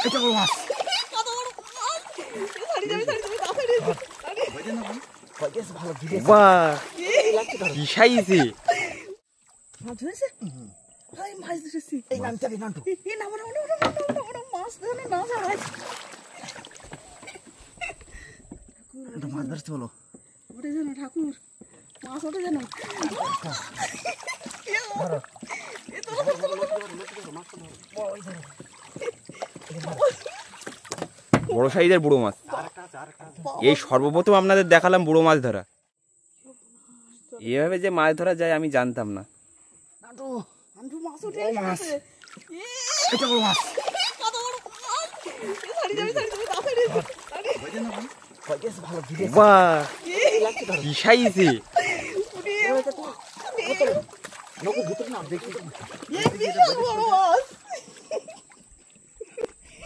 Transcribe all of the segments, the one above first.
এটা বড় মাছ। কত বড় মাছ! ছাড়ি যাবে, ছাড়ি যাবে, তাড়াতাড়ি এসো। আরে, বাজে না বাজে ভালো দিলে বাহ কি সাইজে মাছ ধরেছে? হাই, মাছ ধরেছি। এই নামটা রে নান্টু এই নামো, নামো, নামো, নামো, নামো, নামো, নামো, মাছ ধরে না যা ভাই। এটা মাছ ধরতে বলো ওঠে যেন ঠাকুর, মাছ ওঠে যেন। বড় সাইজের বুড়ো মাছ। এই সর্বপ্রথম আপনাদের দেখালাম বুড়ো মাছ ধরা। এভাবে যে মাছ ধরা যায় আমি জানতাম না। নান্টু নান্টু মাছ ওঠে মাছ। এসেছে। এটা বড় মাছ। কত বড় মাছ! ছাড়ি যাবে, ছাড়ি যাবে, তাড়াতাড়ি এসো। আরে, বাজে না বাজে ভালো দিলে বাহ কি সাইজে উঠে নকো ভিতর না দেখি এই বিশাল বড় মাছ।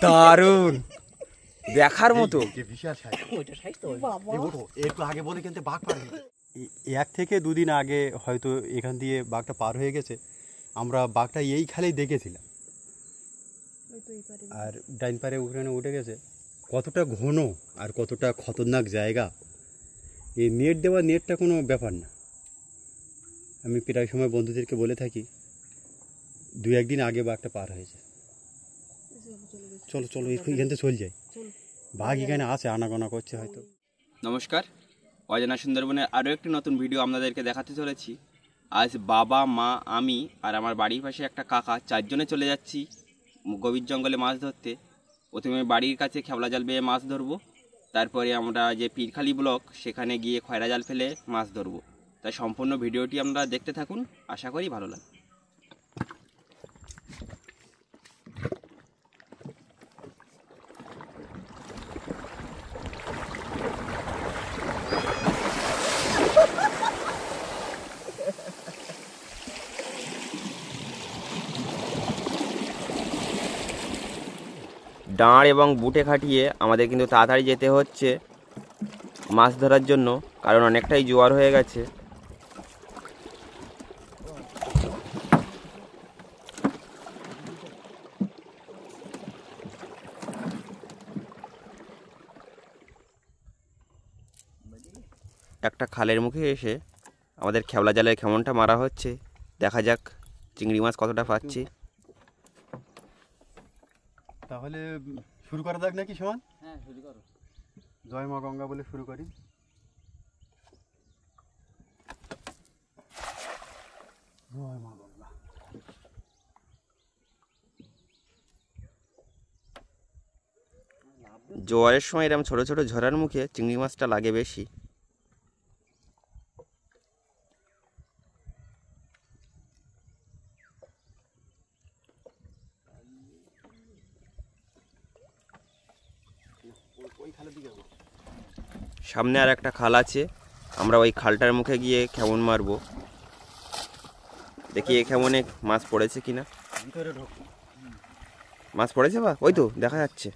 দারুণ দেখার মতো। যে বিশাল সাইজ ওইটা সাইজ তো বাবা, এই ওঠো একটু আগে বলে কিন্তু বাঘ পারবে 1 থেকে 2 দিন আগে হয়তো এখান দিয়ে বাঘটা পার হয়ে গেছে। আমরা বাঘটা এই খালেই দেখেছিলাম। আর ডাইন পারে ওখানে উঠে গেছে। কতটা ঘন আর কতটা খতরনাক জায়গা। এই নেট দেওয়া নেটটা কোনো ব্যাপার না। আমি প্রায় সময় বন্ধুদেরকে বলে থাকি 2-1 দিন আগে বাঘটা পার হয়েছে। চলো চলো এখান থেকে চলে যাই। বাঘ এখানে আছে, আনাগোনা করছে হয়তো। নমস্কার, অজানা সুন্দরবনের আরও একটি নতুন ভিডিও আপনাদেরকে দেখাতে চলেছি। আজ বাবা, মা, আমি আর আমার বাড়ির পাশে একটা কাকা 4 জনে চলে যাচ্ছি গভীর জঙ্গলে মাছ ধরতে। প্রথমে বাড়ির কাছে খেবলা জাল বেয়ে মাছ ধরবো, তারপরে আমরা যে পীরখালি ব্লক সেখানে গিয়ে খয়রা জাল ফেলে মাছ ধরবো। তাই সম্পূর্ণ ভিডিওটি আপনারা দেখতে থাকুন, আশা করি ভালো লাগবে। ডাঁড় এবং বুটে খাটিয়ে আমাদের কিন্তু তাড়াতাড়ি যেতে হচ্ছে মাছ ধরার জন্য, কারণ অনেকটাই জোয়ার হয়ে গেছে। একটা খালের মুখে এসে আমাদের খেবলা জালের খেমনটা মারা হচ্ছে। দেখা যাক চিংড়ি মাছ কতটা পাচ্ছি। তাহলে শুরু করা যাক নাকি সমান? হ্যাঁ শুরু করো জয় মা গঙ্গা বলে শুরু করি। জয় মা গঙ্গা। জোয়ারের সময় এরকম ছোট ছোট ঝরার মুখে চিংড়ি মাছটা লাগে বেশি। সামনে আর একটা খাল আছে, আমরা ওই খালটার মুখে গিয়ে খেমন মারবো। দেখি এই খেমনে মাছ পড়েছে কিনা। মাছ পড়েছে বা ওই তো দেখা যাচ্ছে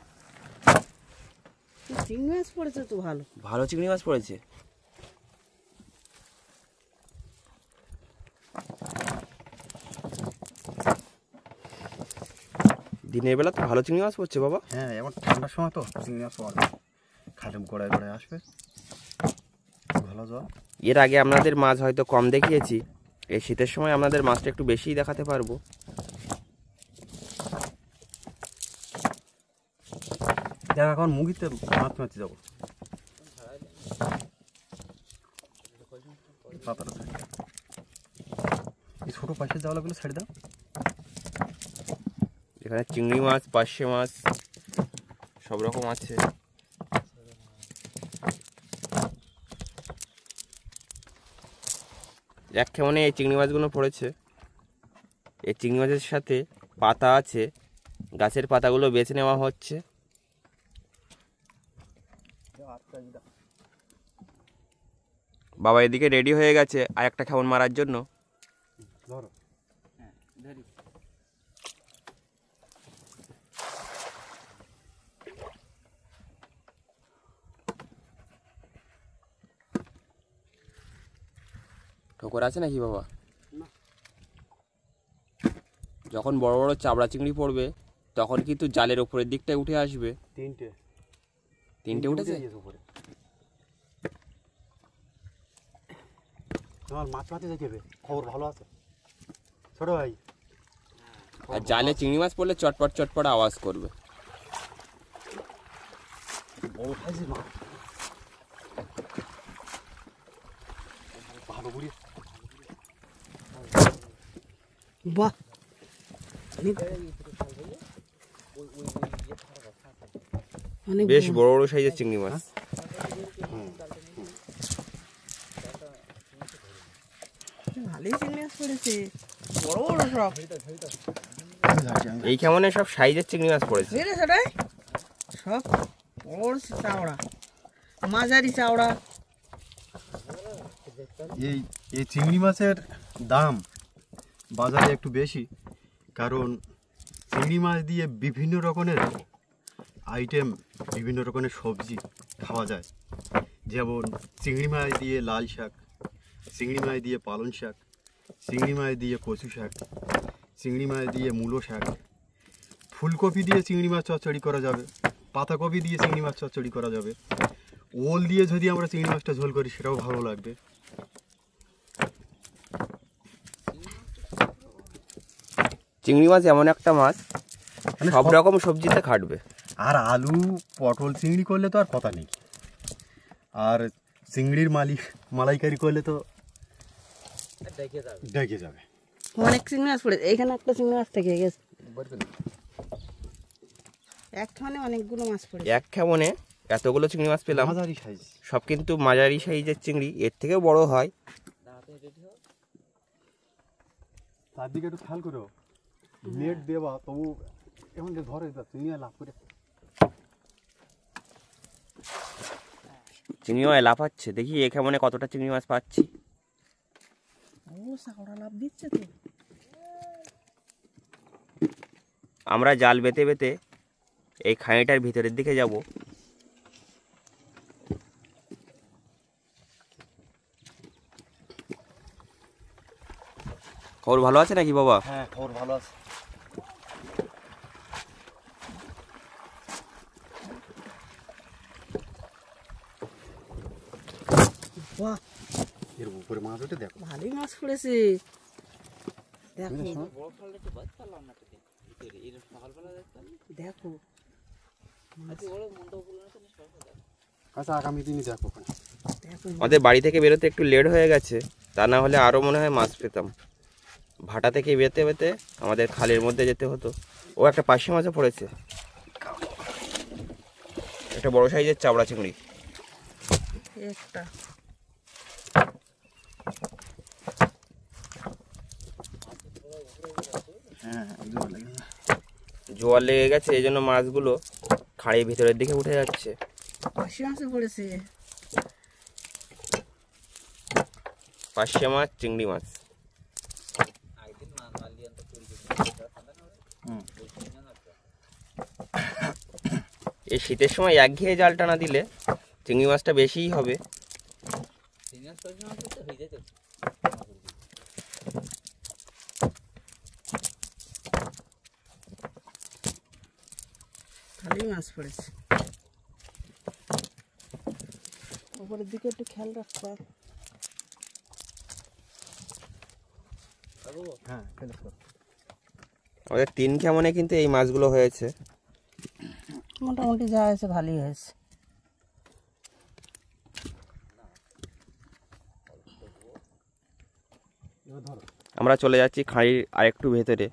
চিংড়ি মাছ পড়েছে তো ভালো। ভালো চিংড়ি মাছ পড়েছে। দিনের বেলা তো ভালো চিংড়ি মাছ পড়ছে বাবা। হ্যাঁ এমন ঠান্ডার সময় তো চিংড়ি মাছ পাওয়া যায়, খালে গোড়ায় গোড়ায় আসবে ভালো জল। এর আগে আপনাদের মাছ হয়তো কম দেখিয়েছি, এই শীতের সময় আপনাদের মাছটা একটু বেশিই দেখাতে পারবো। দেখ এখন মুগিতে মাছ মারতে যাবো। পাতাটা এই ছোটো পাশের জাওলাগুলো ছেড়ে দাও। এখানে চিংড়ি মাছ, পার্শে মাছ সব রকম আছে। এক কেমনে এই চিংড়ি মাছগুলো পড়েছে। এই চিংড়ি মাছের সাথে পাতা আছে, গাছের পাতাগুলো বেছে নেওয়া হচ্ছে। বাবা এদিকে রেডি হয়ে গেছে আর একটা খেমন মারার জন্য। ধরো ঠোকর আছে নাকি বাবা? যখন বড় বড় চাবড়া চিংড়ি পড়বে তখন কিন্তু জালের উপরের দিকটায় উঠে আসবে। তিনটে উঠেছে। তোমার মাছ মাছ দেখবে, খবর ভালো আছে ছোট ভাই। আর জালে চিংড়ি মাছ পড়লে চটপট চটপট আওয়াজ করবে। বড় সাইজের মাছ, ভালো বুড়ি। বাহ অনেক বেশ বড় বড় সাইজের চিংড়ি মাছ। ভালোই চিংড়ি মাছ পড়েছে, বড় বড় সব। এই কেমন সব সাইজের চিংড়ি মাছ পড়েছে। সেটাই সব বড় চাওড়া, মাঝারি চাওড়া। এই চিংড়ি মাছের দাম বাজারে একটু বেশি, কারণ চিংড়ি মাছ দিয়ে বিভিন্ন রকমের আইটেম, বিভিন্ন রকমের সবজি খাওয়া যায়। যেমন চিংড়ি মাছ দিয়ে লাল শাক, চিংড়ি মাছ দিয়ে পালং শাক, চিংড়ি মাছ দিয়ে কচু শাক, চিংড়ি মাছ দিয়ে মূলো শাক, ফুলকপি দিয়ে চিংড়ি মাছ চচ্চড়ি করা যাবে, পাতাকপি দিয়ে চিংড়ি মাছ চচ্চড়ি করা যাবে, ওল দিয়ে যদি আমরা চিংড়ি মাছটা ঝোল করি সেটাও ভালো লাগবে। চিংড়ি মাছ এমন একটা মাছ সব রকম সবজিতে খাটবে। আর আলু পটল চিংড়ি করলে তো আর কথা নেই, আর চিংড়ির মালাইকারি করলে তো ডেকে যাবে। অনেক চিংড়ি মাছ পড়েছে, এইখানে একটা চিংড়ি মাছ থেকে গেছে। একখানে অনেকগুলো মাছ পড়েছে। এক খেমনে এতগুলো চিংড়ি মাছ পেলাম, মাঝারি সাইজ, সব কিন্তু মাঝারি সাইজের চিংড়ি, এর থেকেও বড় হয়। তার দিকে একটু খেয়াল করো, নেট দেওয়া তবু এখন যে ধরে চিংড়ি লাভ করে, চিংড়ি মাছ লাফাচ্ছে। দেখি এ কেমনে কতটা চিংড়ি মাছ পাচ্ছি। ও চাওড়া লাভ দিচ্ছে তো। আমরা জাল বেতে বেতে এই খাঁইটার ভিতরের দিকে যাব। খবর ভালো আছে নাকি বাবা? হ্যাঁ খবর ভালো আছে। বাহ এর উপরে মাছ ওঠে, দেখো ভালোই মাছ পড়েছে। দেখো দেখো আচ্ছা আগামী দিনই দেখো ওখানে। দেখো আমাদের বাড়ি থেকে বেরোতে একটু লেট হয়ে গেছে, তা না হলে আরও মনে হয় মাছ পেতাম। ভাটা থেকে বেতে বেতে আমাদের খালের মধ্যে যেতে হতো। ও একটা পার্শে মাছও পড়েছে, একটা বড় সাইজের চাবড়া চিংড়ি। একটা জোয়ার লেগে গেছে, এই জন্য মাছগুলো খাড়ির ভিতরের দিকে উঠে যাচ্ছে। পাশে মাছে পড়েছে। পার্শে মাছ, চিংড়ি মাছ। এই শীতের সময় একঘেয়ে জাল টানা দিলে চিংড়ি মাছটা বেশিই হবে। ভালোই মাছ পড়েছে। উপরের দিকে একটু খেয়াল রাখবা। হ্যাঁ আমাদের 3 কেমনে কিন্তু এই মাছগুলো হয়েছে। মোটামুটি যা হয়েছে ভালোই হয়েছে। আমরা চলে যাচ্ছি খাঁড়ির আরেকটু ভেতরে।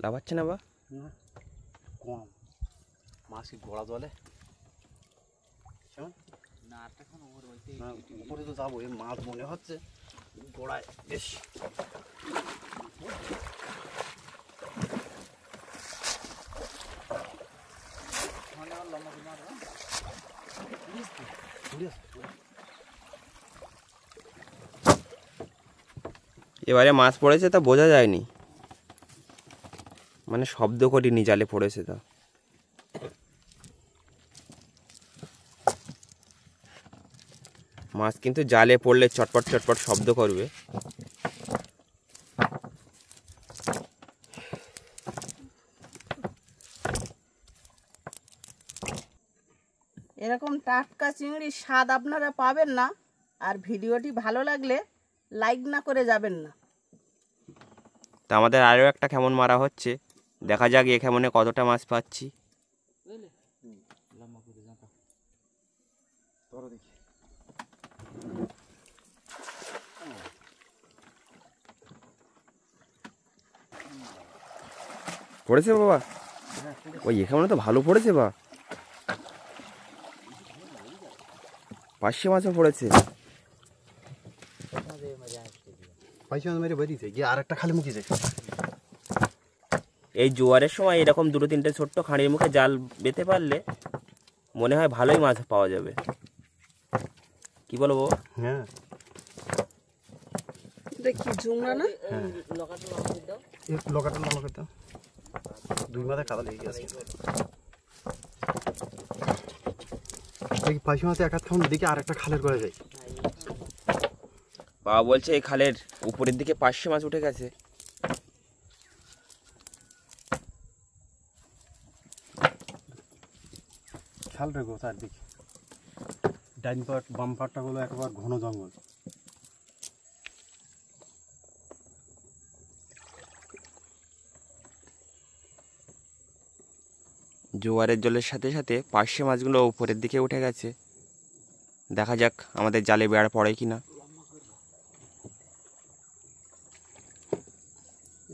লাফাচ্ছে না বা? কম মাছ কি গোড়া জলে উপরে তো যাবো, এই মাছ মনে হচ্ছে গোড়ায় বেশ। এবারে মাছ পড়েছে তা বোঝা যায়নি, মানে শব্দ করিনি জালে পড়েছে তা। মাছ কিন্তু জালে পড়লে চটপট চটপট শব্দ করবে। এরকম টাটকা চিংড়ির স্বাদ আপনারা পাবেন না। আর ভিডিওটি ভালো লাগলে লাইক না করে যাবেন না। তা আমাদের আরও একটা কেমন মারা হচ্ছে, দেখা যাক এ কেমনে কতটা মাছ পাচ্ছি। পড়েছে বাবা, ওই এখানে তো ভালো পড়েছে বা, 500 মাছও পড়েছে। মেরে বেরিয়েছে গিয়ে আর একটা খালি মুখে যায়। এই জোয়ারের সময় এরকম 2-3টে ছোট্ট খাঁড়ির মুখে জাল বেঁধে পারলে মনে হয় ভালোই মাছ পাওয়া যাবে। কি বলো বাবা? হ্যাঁ দেখি জুমরা না, লকাটা দাও, 2 মাথা কাদা লেগে গেছে। দেখি 500 মাথা এক হাত খাউন, দেখি আর একটা খালের করে যায়। বাবা বলছে এই খালের উপরের দিকে 500 মাছ উঠে গেছে। খাল রে গো চারদিকে, ডাইন পাট বাম পাটটা হলো একবার ঘন জঙ্গল। জোয়ারের জলের সাথে সাথে 500 মাছগুলো উপরের দিকে উঠে গেছে। দেখা যাক আমাদের জালে বেড় পড়ে কিনা।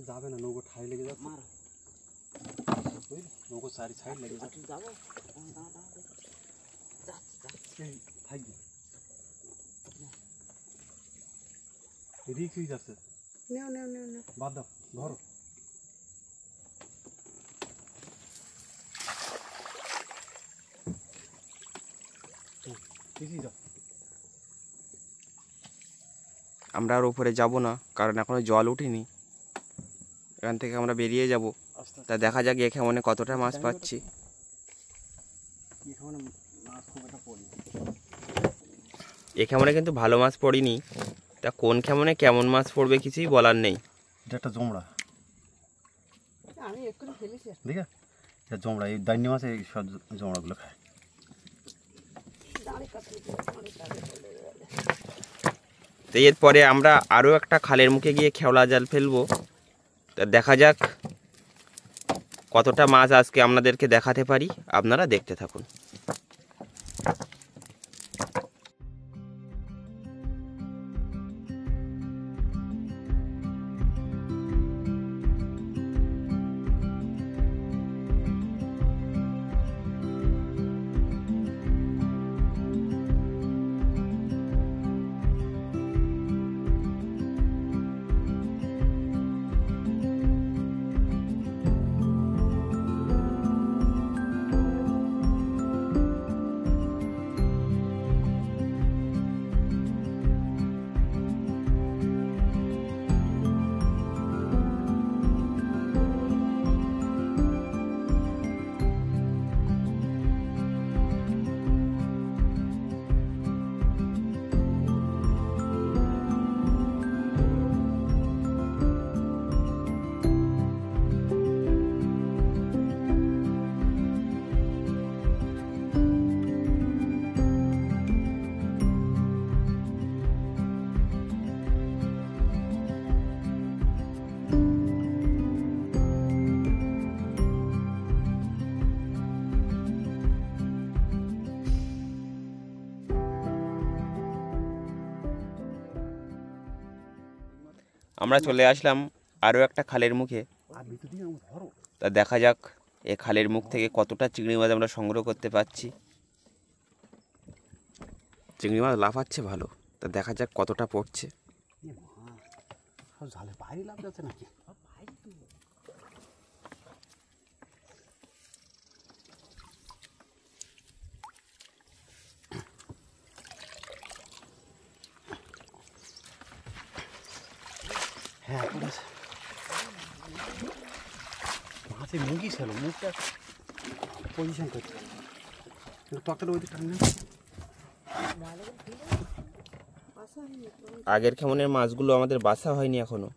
যাবে না, নৌকো ঠাই লেগে যাচ্ছে, নৌকো চারি সাইড লেগে যাচ্ছে। থাকবি রিক্স হয়ে যাচ্ছে, নেও নেও নেও নেও। বাদ দাও, ধরো। আমরা আর উপরে যাব না, কারণ এখনো জল উঠেনি। এখান থেকে আমরা বেরিয়ে যাব। তা দেখা যাক এ কেমনে কতটা মাছ পাচ্ছি। এ কেমনে কিন্তু ভালো মাছ পড়িনি, তা কোন কেমনে কেমন মাছ পড়বে কিছুই বলার নেই। এটা একটা জমড়া, আমি একটু ফেলেছি। ঠিক আছে, এটা জমড়া, এই দান্নি মাছ এই সব জমড়াগুলো খায়। তো এরপরে আমরা আরও একটা খালের মুখে গিয়ে খেওলা জাল ফেলবো। তা দেখা যাক কতটা মাছ আজকে আপনাদেরকে দেখাতে পারি, আপনারা দেখতে থাকুন। আমরা চলে আসলাম আরও একটা খালের মুখে। তা দেখা যাক এই খালের মুখ থেকে কতটা চিংড়ি মাছ আমরা সংগ্রহ করতে পারছি। চিংড়ি মাছ লাফাচ্ছে ভালো, তা দেখা যাক কতটা পড়ছে। জালে বাইরে লাভ যাচ্ছে নাকি? হ্যাঁ মাছে মুখই ছিল, মুখটা পজিশন করছে, তরকারি ওই দিকে টান না। আগের কেমনের মাছগুলো আমাদের বাছা হয়নি এখনো।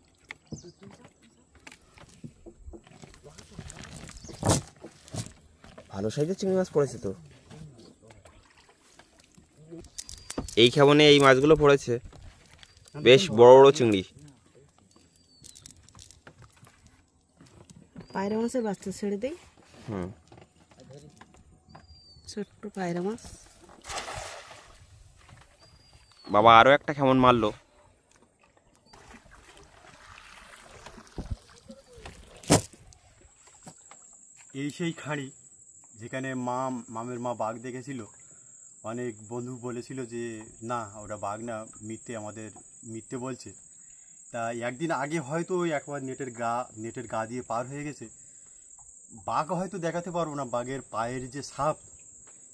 ভালো সাইজের চিংড়ি মাছ পড়েছে তো। এই কেমনে এই মাছগুলো পড়েছে, বেশ বড় বড় চিংড়ি। পায়রা মাছের বাচ্চা ছেড়ে দেই। ছোট্ট পায়রা মাছ। বাবা আরো একটা কেমন মারলো। এই সেই খাঁড়ি যেখানে মামের মা বাঘ দেখেছিল। অনেক বন্ধু বলেছিল যে না ওটা বাঘ না, আমাদের মিথ্যে বলছে। তা একদিন আগে হয়তো একবার নেটের গা দিয়ে পার হয়ে গেছে। বাঘ হয়তো দেখাতে পারবো না, বাঘের পায়ের যে সাপ,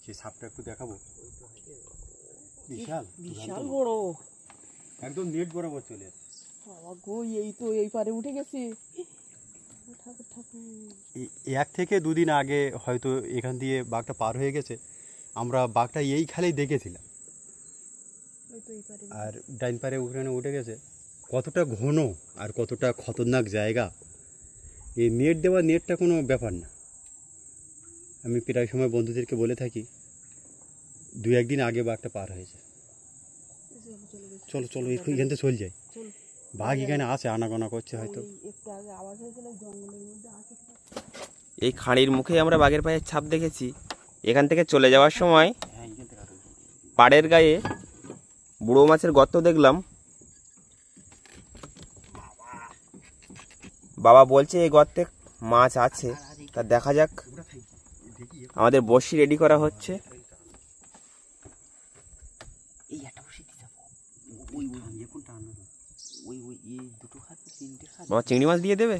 সেই সাপটা একটু দেখাবো। বিশাল বিশাল বড়, একদম নেট বরাবর চলে আসে। বাবা গো, এই তো এই পারে উঠে গেছে। এক থেকে দুদিন আগে হয়তো এখান দিয়ে বাঘটা পার হয়ে গেছে। আমরা বাঘটা এই খালেই দেখেছিলাম। আর ডাইন পারে ওখানে উঠে গেছে। কতটা ঘন আর কতটা খতরনাক জায়গা। এই নেটটা কোনো ব্যাপার না। আমি প্রায় সময় বন্ধুদেরকে বলে থাকি, 2-1 দিন আগে বাঘটা পার হয়েছে। চলো চলো এখান থেকে চল যাই। বাঘ এখানে আছে, আনাগোনা করছে হয়তো। এই খাঁড়ির মুখে আমরা বাঘের পায়ের ছাপ দেখেছি। এখান থেকে চলে যাওয়ার সময় পাড়ের গায়ে বুড়ো মাছের গর্ত দেখলাম। বাবা বলছে এই গর্তে মাছ আছে, তা দেখা যাক। আমাদের বড়শি রেডি করা হচ্ছে। বাবা চিংড়ি মাছ দিয়ে দেবে।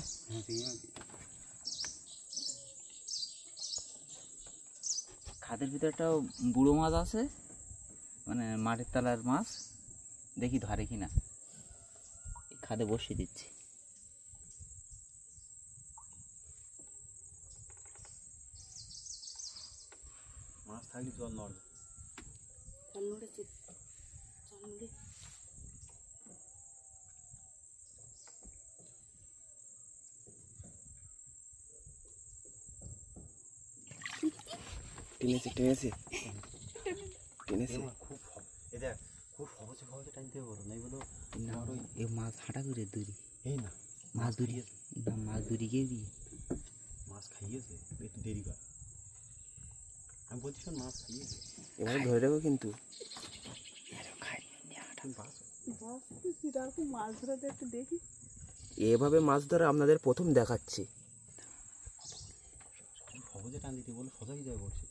খাদের ভিতরে একটা বুড়ো মাছ আছে, মানে মাটির তলার মাছ, দেখি ধরে কিনা। খাদে বসিয়ে দিচ্ছি। মাছ থাকলে জল নড়বে। টেনেছে খুব সহজে টানতে হবে না, এগুলো এই মাছ হাঁটা করে দূরি। এই না মাছ দূরি না, মাছ দূরি গিয়ে দিয়ে মাছ খাইয়েছে, একটু দেরি কর। আমি বলছি শোন, মাছ খাইয়েছে, এবারে ধরে দেবো কিন্তু। মাছ ধরাতে একটু দেখি। এভাবে মাছ ধরা আপনাদের প্রথম দেখাচ্ছি। সহজে টান দিতে বলে সোজা হয়ে যায় বলছি।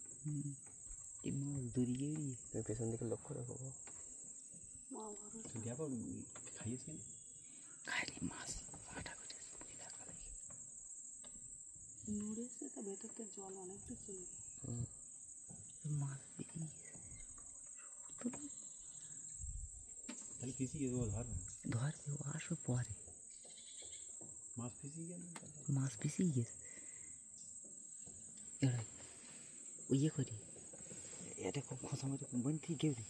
এই মাছ দূরি গিয়ে দিয়ে তুমি পেছন দিকে লক্ষ্য রাখো। দেখো খাইয়েছি খালি মাছ হাঁটা করে নড়েছে, তা ভেতরতে জল অনেকটা চলে মাছ বেরিয়ে খালি পিছিয়ে গেছে, ধরবে ও আসো পরে। মাছ পিছিয়ে গেল, মাছ পিছিয়ে গেছে। এড়াই ওই ইয়ে করি, এটা খুব খোঁচা মারি বন থেকে গেবি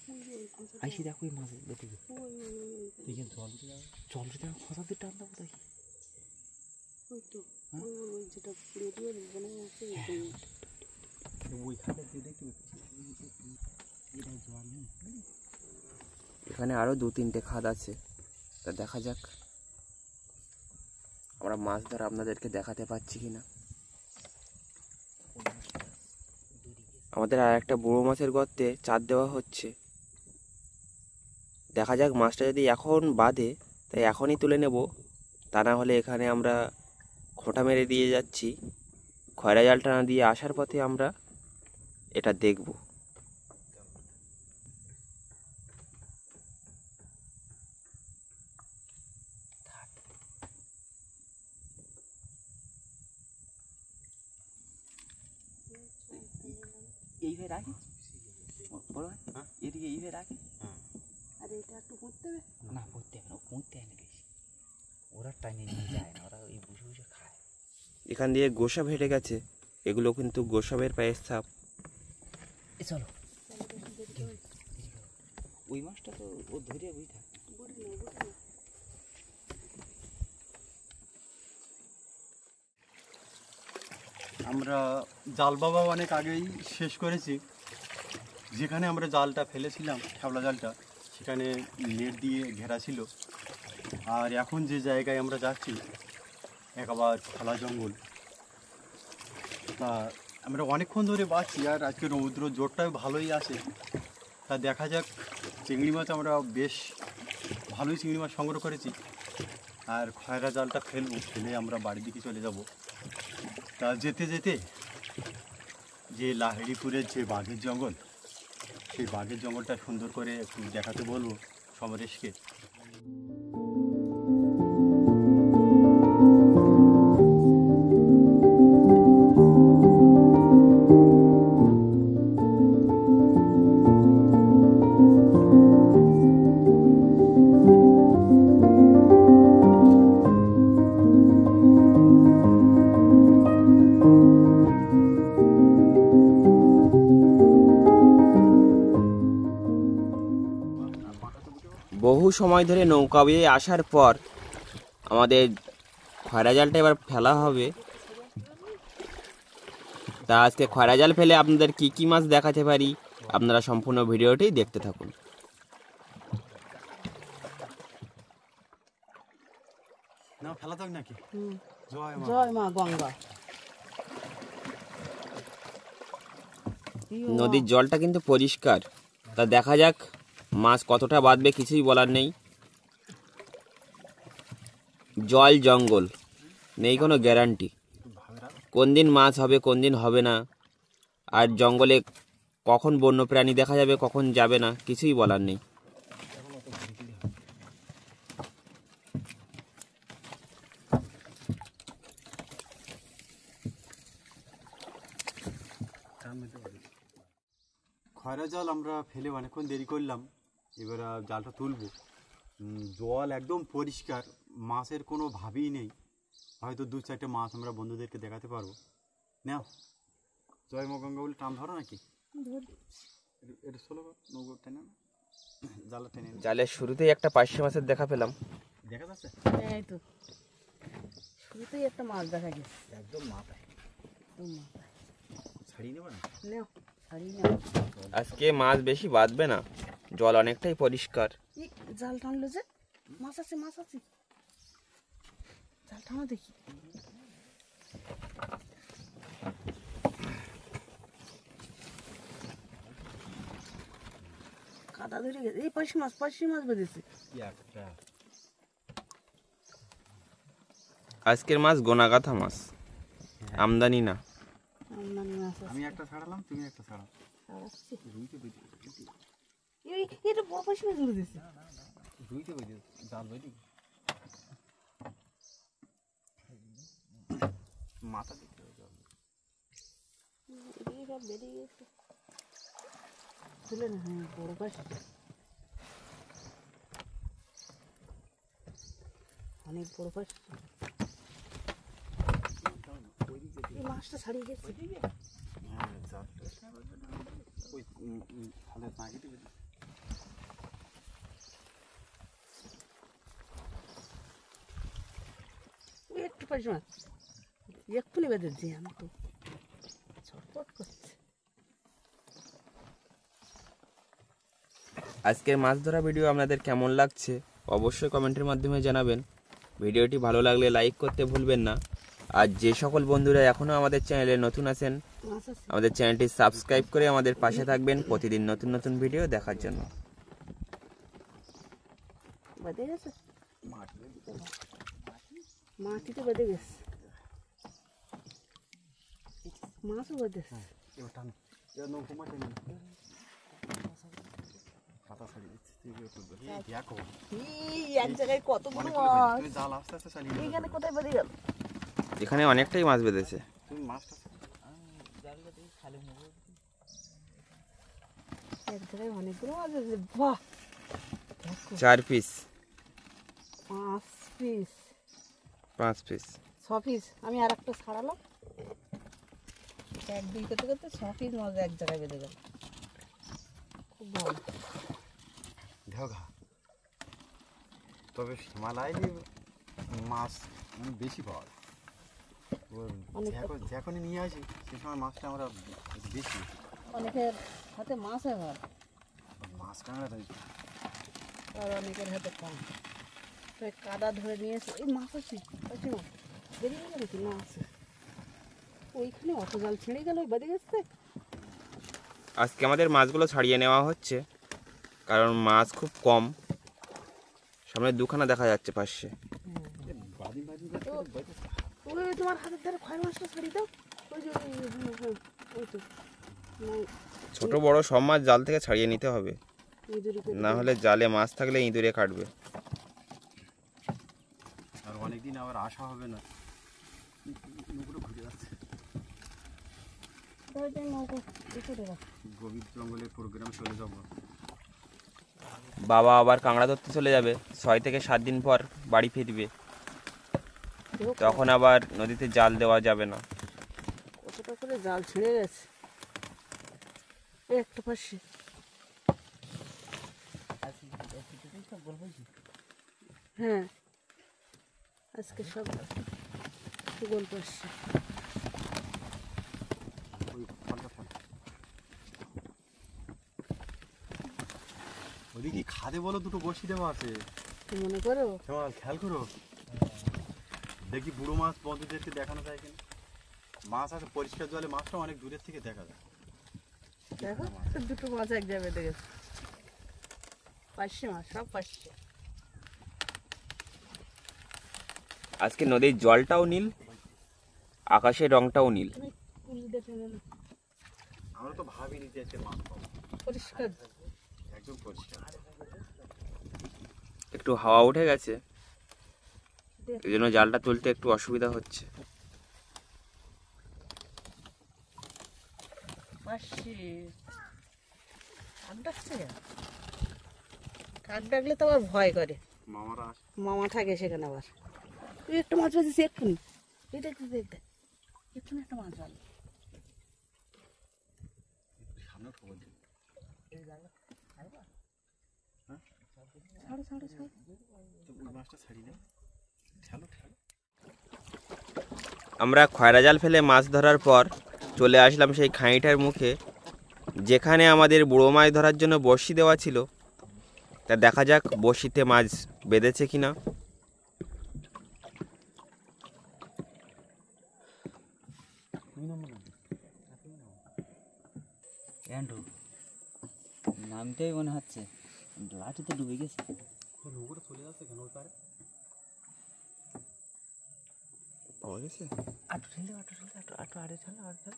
আইসি। দেখো ওই মাছ বেঁধে জল যদি খোঁচা দিয়ে টান দেবো দেখি। ওই তো ওই যেটা বেরিয়ে মনে আছে ওইখানে দিয়ে দেখতে এখানে আরো 2-3টে খাদ আছে, তা দেখা যাক আমরা মাছ ধরা আপনাদেরকে দেখাতে পাচ্ছি কিনা। আমাদের আর একটা বুড়ো মাছের গর্তে চার দেওয়া হচ্ছে। দেখা যাক মাছটা যদি এখন বাঁধে তাই এখনই তুলে নেব, তা না হলে এখানে আমরা খোঁটা মেরে দিয়ে যাচ্ছি। খয়রা জাল টানা দিয়ে আসার পথে আমরা এটা দেখব। এইভাবে রাখি বড় এদিকে এইভাবে রাখি। আর এটা একটু করতে হবে না, পড়তে হবে না, পড়তে হয় না বেশি। ওরা টাইনে নিয়ে যায় না, ওরা ওই বসে বসে খায়। এখান দিয়ে গোসাপ হেঁটে গেছে, এগুলো কিন্তু গোসাপের পায়ের ছাপ। চলো ওই মাছটা তো ও ধরে বুঝা। আমরা জাল বাবা অনেক আগেই শেষ করেছি। যেখানে আমরা জালটা ফেলেছিলাম, শ্যাওলা জালটা, সেখানে নেট দিয়ে ঘেরা ছিল। আর এখন যে জায়গায় আমরা যাচ্ছি একেবারে খোলা জঙ্গল। তা আমরা অনেকক্ষণ ধরে বাঁচছি, আর আজকে রৌদ্র জোরটাও ভালোই আছে। তা দেখা যাক, চিংড়ি মাছ আমরা বেশ ভালোই চিংড়ি মাছ সংগ্রহ করেছি। আর খয়রা জালটা ফেলবো, ফেলে আমরা বাড়ির দিকে চলে যাব। তা যেতে যেতে যে লাহিড়িপুরের যে বাঘের জঙ্গল, সেই বাঘের জঙ্গলটা সুন্দর করে একটু দেখাতে বলবো সমরেশকে। বহু সময় ধরে নৌকা বেয়ে আসার পর আমাদের খয়রা জালটা এবার ফেলা হবে। তা আজকে খয়রা জাল ফেলে আপনাদের কি কি মাছ দেখাতে পারি, আপনারা সম্পূর্ণ ভিডিওটি দেখতে থাকুন। না ফেলা থাক নাকি? জয় মা গঙ্গা। নদীর জলটা কিন্তু পরিষ্কার। তা দেখা যাক মাছ কতটা বাঁধবে, কিছুই বলার নেই। জল জঙ্গল, নেই কোনো গ্যারান্টি কোন দিন মাছ হবে কোন দিন হবে না। আর জঙ্গলে কখন বন্য প্রাণী দেখা যাবে কখন যাবে না, কিছুই বলার নেই। খয়রা জাল আমরা ফেলে অনেকক্ষণ দেরি করলাম। এবার জালটা তুলবো। জল একদম পরিষ্কার, মাছের কোনো ভাবই নেই। হয়তো 2-4টে মাছ আমরা বন্ধুদেরকে দেখাতে পারবো। নাও জয় মা গঙ্গা বলে টান ধরো নাকি? এটা ষোলো নৌকো টেনে না, জালটা টেনে জালের শুরুতেই একটা পার্শে মাছের দেখা পেলাম। দেখা যাচ্ছে এই তো শুরুতেই একটা মাছ দেখা গেছে, একদম মাথায়। একদম মাথায়। ছাড়িয়ে নেবো না? নাও ছাড়িয়ে নাও। আজকে মাছ বেশি বাঁধবে না, জল অনেকটাই পরিষ্কার। এই জাল টানলো যে, মাছ আছে মাছ আছে, জাল টানো দেখি। কাদা ধরে গেছে। এই পার্শে মাছ বেঁধেছে। একটা আজকের মাছ গোনাগাথা মাছ, আমদানি না। আমদানি মাছ আছে। আমি একটা ছাড়ালাম, তুমি একটা ছাড়াও। ছাড়াচ্ছি। রুইতে বেঁধে এটা বড় পার্শে মাছ বেঁধেছে। রুইতে বেঁধে জাল বেঁধে মাথা দিতে হবে জল। এদিকে সব বেরিয়ে গেছে। তুলে না, হ্যাঁ বড় পার্শে অনেক বড় পার্শে। এই মাছটা ছাড়িয়ে গেছে। হ্যাঁ জালটা ওই খালের নাগিতে বেঁধে। ওই একটু পার্শে মাছ এক্ষুনি বেঁধেছি, আমি তো ছটপট করছে। আজকের মাছ ধরা ভিডিও আপনাদের কেমন লাগছে অবশ্যই কমেন্টের মাধ্যমে জানাবেন। ভিডিওটি ভালো লাগলে লাইক করতে ভুলবেন না। আর যে সকল বন্ধুরা এখনও আমাদের চ্যানেলে নতুন আছেন, মাছ আছে। আমাদের চ্যানেলটি সাবস্ক্রাইব করে আমাদের পাশে থাকবেন প্রতিদিন নতুন নতুন ভিডিও দেখার জন্য। বেঁধে গেছে, মাটিতে বেঁধে গেছে, মাছও বেঁধেছে। এবার টান, এবার নৌকো মাঠে নেই, পাতা ছাড়িয়ে দিচ্ছে। এই দেখো এই এক জায়গায় কত বড় মাছ, তুমি জাল আস্তে আস্তে চালিয়ে নিয়ে এখানে কোথায় বেঁধে গেল? এখানে অনেকটাই মাছ বেঁধেছে। তুমি মাছটা এক জায়গায় অনেকগুলো মাছ আছে। বাহ, 4 পিস 5 পিস 5 পিস 6 পিস। আমি আর একটা ছাড়ালাম, 1 2 করতে করতে 6 পিস মাছ এক জায়গায় বেঁধে গেল। খুব ভালো। এটাও ঘা। তবে হিমালয় মাছ মানে বেশি পাওয়া যায়। যখনই নিয়ে আসি সে সময় মাছটা আমরা একটু বেশি অনেকের হাতে মাছ হয়, মাছ কাঁকড়া তাই আর অনেকের হাতে কম। তো কাদা ধরে নিয়েছে, এই মাছ আছে আছে মাছ বেরিয়ে গেল নাকি না আছে ওইখানে অত জাল ছেড়ে গেল ওই বাদি গেছে। আজকে আমাদের মাছগুলো ছাড়িয়ে নেওয়া হচ্ছে, কারণ মাছ খুব কম। সামনে দুখানা দেখা যাচ্ছে পাশে। ওই তোমার হাতের ধারে খয় মাছটা ছাড়ি দাও। ওই যে ওই তো ছোট বড় সব মাছ জাল থেকে ছাড়িয়ে নিতে হবে, ইঁদুরি করে না হলে জালে মাছ থাকলে ইঁদুরে কাটবে। আর অনেকদিন আবার আসা হবে না, নৌকো ঘুরে যাচ্ছে। গভীর জঙ্গলের প্রোগ্রাম চলে যাব। বাবা আবার কাঁকড়া ধরতে চলে যাবে, 6 থেকে 7 দিন পর বাড়ি ফিরবে। তখন আবার নদীতে জাল দেওয়া যাবে না। কতটা করে জাল ছিঁড়ে গেছে একটা পাশে। হ্যাঁ আজকে সব গোল পাশে। ওদিকে খাদে বলো দুটো বসি দেওয়া আছে, মনে করো চল খেয়াল করো। দেখি বুড়ো মাছ বন্ধুদেরকে দেখানো যায় কিনা। মাছ আছে পরিষ্কার জলে, মাছটা অনেক দূরের থেকে দেখা যায়। দেখো দুটো মাছ এক জায়গায় বেঁধে গেছে, পাশে মাছ সব পাশে। আজকে নদীর জলটাও নীল, আকাশের রংটাও নীল। আমরা তো ভাবিনি যে আছে মাছ পাবো, পরিষ্কার একদম পরিষ্কার। একটু হাওয়া উঠে গেছে, এই জন্য জালটা তুলতে একটু অসুবিধা হচ্ছে। কাক ডাকলে তো আবার ভয় করে, মামারা আসে। মামা থাকে সেখানে আবার। তুই একটা মাছ বাজিস এক্ষুনি, এই দেখতে দেখতে এক্ষুনি একটা মাছ বাজে। সামনে খবর দিই। ছাড়ো ছাড়ো ছাড়ো, ওই মাছটা ছাড়ি না, ঠেলো ঠেলো। আমরা খয়রা জাল ফেলে মাছ ধরার পর চলে আসলাম সেই খাঁইটার মুখে, যেখানে আমাদের বুড়ো মাছ ধরার জন্য বড়শি দেওয়া ছিল। তা দেখা যাক বড়শিতে মাছ বেঁধেছে কিনা। নামতেই মনে হচ্ছে লাঠিতে ডুবে গেছে। নৌকোটা চলে যাচ্ছে কেন ওই পারে? পাওয়া গেছে আটু ঠেলে আটু ঠেলে আটু আটু আড়ে ঠেলে আড়ে ঠেলে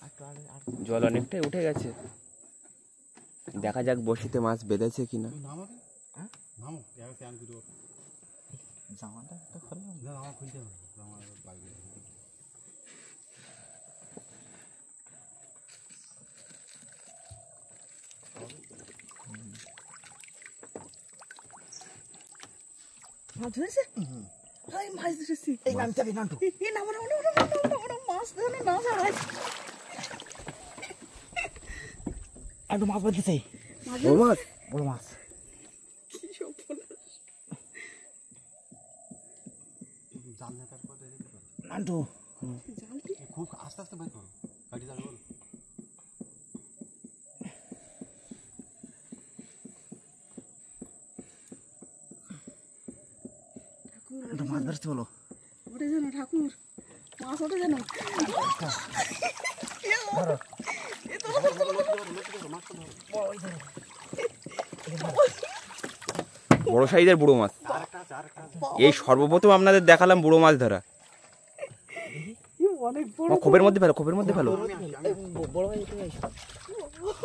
আটু আড়ে আড়ে। জল অনেকটাই উঠে গেছে, দেখা যাক বড়শিতে মাছ বেঁধেছে কিনা। তুই নামাবে? হ্যাঁ নামো, দেখা স্নান করে জামাটা তো খুললাম না, জামা খুলতে হবে, জামা লাগবে। মাছ ধরেছে? ভাই মাছ ধরেছি। এই নামতে হবে নান্টু। এই নামো নামো নামো নামো নামো নামো, মাছ ধরে না ভাই। একটু মাছ বাঁধতেছে, বড় মাছ, বড় মাছ। জাল নেতার পরে রেখে দাও। নান্টু খুব আস্তে আস্তে বের করো, কাটি যাবে বলো। একটু মাছ ধরতে বলো। ওঠে যেন ঠাকুর, মাছ ওঠে যেন। বড় সাইজের বুড়ো মাছ। এই সর্বপ্রথম আপনাদের দেখালাম বুড়ো মাছ ধরা। অনেক বড়। খোপের মধ্যে ফেলো, খোপের মধ্যে ফেলো। বড় ভাই একটু এসো।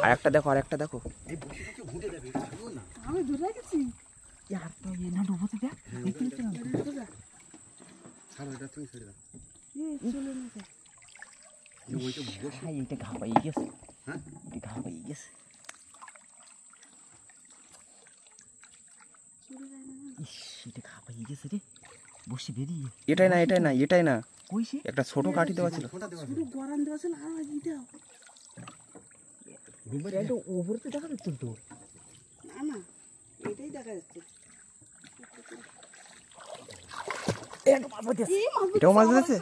আর একটা দেখো, আর একটা দেখো। আমি ধরে গেছি। यार तो ये ना डूबो तो क्या देखिए तो ছাড়ো, এটা তুমি ছেড়ে দাও। চলে না যে ওইটা বসে हां ये घा पाई गेस হ্যাঁ ये घा पाई गेस इस ये घा पाई गेस रे বসে বেরিয়ে এটাই না, এটাই না, এটাই না, কইছে একটা ছোট কাঠি দেওয়া ছিল। ফোঁটা দেওয়া শুধু গরান দেওয়া আছে না, আর দিতে হবে রুমের একটু উপরে তো দেখা যাচ্ছে তো না না এই দেখা যাচ্ছে এটাও মাছ ধরেছে?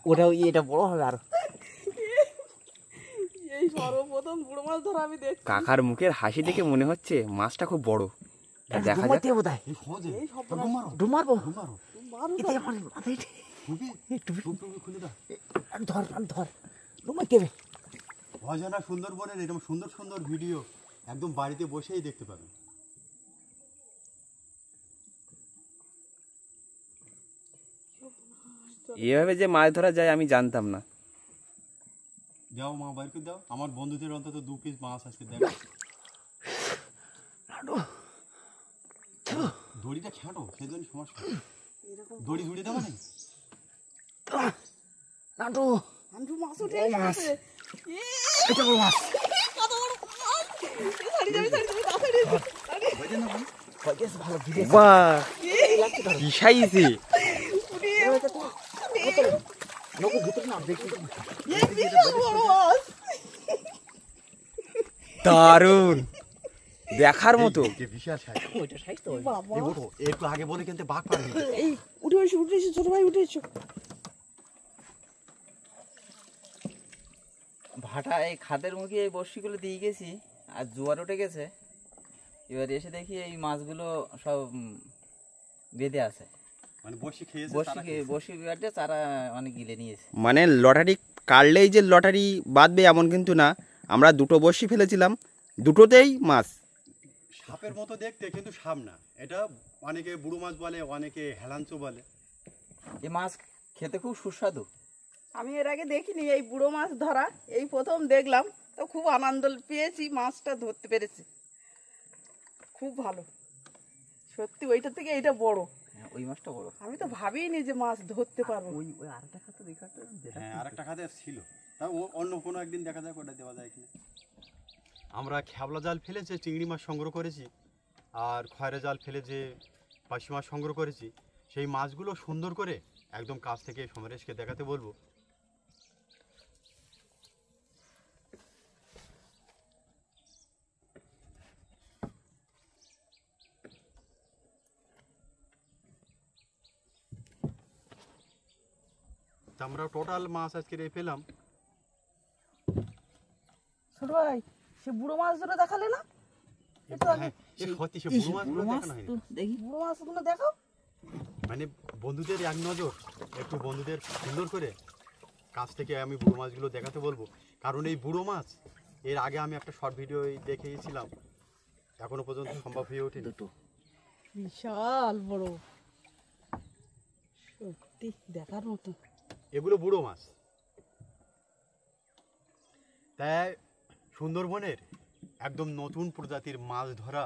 ওটাও এটা বড় হবে আরো। এই সর্বপ্রথম বুড়ো মাছ ধরা আমি দেখছি। কাকার মুখের হাসি দেখে মনে হচ্ছে মাছটা খুব বড়। দেখা যাক। এই সব ডুমারবো মারো এটা আমার মাথায় খুলে দাও। ধর ডুমার দেবে। অজানা সুন্দরবনের এরকম সুন্দর সুন্দর ভিডিও একদম বাড়িতে বসেই দেখতে পাবেন। এভাবে যে মাছ ধরা যায় আমি জানতাম না। যাও মা বাইর করে দাও, আমার বন্ধুদের অন্তত 2 পিস মাছ আজকে দেখো। দড়িটা খ্যাটো, সেজন্য সমস্যা। দড়ি জুড়ে দেওয়া নেই। নাটু আন্টু মাছ উঠে গেছে। এটা বড় মাছ। কত বড় মাছ! ছাড়ি যাবে তাড়াতাড়ি। কয়েছে ভালো ভিডিও বাহ, কি সাইজে! নৌকো ভিতরে না দেখি। এই বিশাল বড় মাছ। দারুণ, দেখার মতো। যে বিশাল সাইজ। ওইটা সাইজ তো বাবা এই ওঠো, একটু আগে বলে কিন্তু বাঘ পার হয়ে গেছে। এই উঠে এসো ছোট ভাই উঠে এসো। ভাটা এই খাদের মুখে এই বড়শিগুলো দিয়ে গেছি আর জোয়ার উঠে গেছে। এবার এসে দেখি এই মাছগুলো সব বেঁধে আছে। মানে বসি খেয়েছে, বড়শি কাটে চারা অনেক গিলে নিয়েছে। মানে লটারি কাটলেই যে লটারি বাঁধবে এমন কিন্তু না। আমরা দুটো বড়শি ফেলেছিলাম, দুটোতেই মাছ। সাপের মতো দেখতে কিন্তু সাপ না। এটা অনেকে বুড়ো মাছ বলে, অনেকে হেলাঞ্চো বলে। এই মাছ খেতে খুব সুস্বাদু। আমি এর আগে দেখিনি এই বুড়ো মাছ ধরা, এই প্রথম দেখলাম, তো খুব আনন্দ পেয়েছি, মাছটা ধরতে পেরেছি, খুব ভালো। সত্যি ওইটা থেকে এইটা বড়। হ্যাঁ, ওই মাছটা বড়। আমি তো ভাবিনি যে মাছ ধরতে পারবো। ওই আরেকটা খাতে ওই খাতে হ্যাঁ, আরেকটা খাতে ছিল। তাও অন্য কোনো একদিন দেখা যাক ওটা দেওয়া যায় কিনা। আমরা খেবলা জাল ফেলে যে চিংড়ি মাছ সংগ্রহ করেছি আর খয়রা জাল ফেলে যে পাশি মাছ সংগ্রহ করেছি, সেই মাছগুলো সুন্দর করে একদম কাছ থেকে সমরেশকে দেখাতে বলবো। আমরা টোটাল মাছ আজকে পেলাম। ছোট ভাই সে বুড়ো মাছ ধরে দেখালে না? হ্যাঁ, এ সত্যি সে বুড়ো মাছগুলো দেখানো হয়নি। দেখি বুড়ো মাছগুলো দেখাও। মানে বন্ধুদের এক নজর একটু বন্ধুদের সুন্দর করে কাছ থেকে আমি বুড়ো মাছগুলো দেখাতে বলবো। কারণ এই বুড়ো মাছ এর আগে আমি একটা শর্ট ভিডিও দেখিয়েছিলাম, এখনো পর্যন্ত সম্ভব হয়ে ওঠেনি। দুটো বিশাল বড়, সত্যি দেখার মতো। এগুলো বুড়ো মাছ। তাই সুন্দরবনের একদম নতুন প্রজাতির মাছ ধরা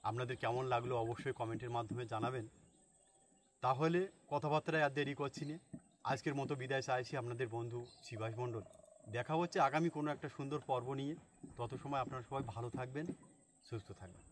আপনাদের কেমন লাগলো অবশ্যই কমেন্টের মাধ্যমে জানাবেন। তাহলে কথাবার্তায় আর দেরি করছি না, আজকের মতো বিদায় চাইছি আপনাদের বন্ধু শিবাস মণ্ডল। দেখা হচ্ছে আগামী কোনো একটা সুন্দর পর্ব নিয়ে। তত সময় আপনারা সবাই ভালো থাকবেন, সুস্থ থাকবেন।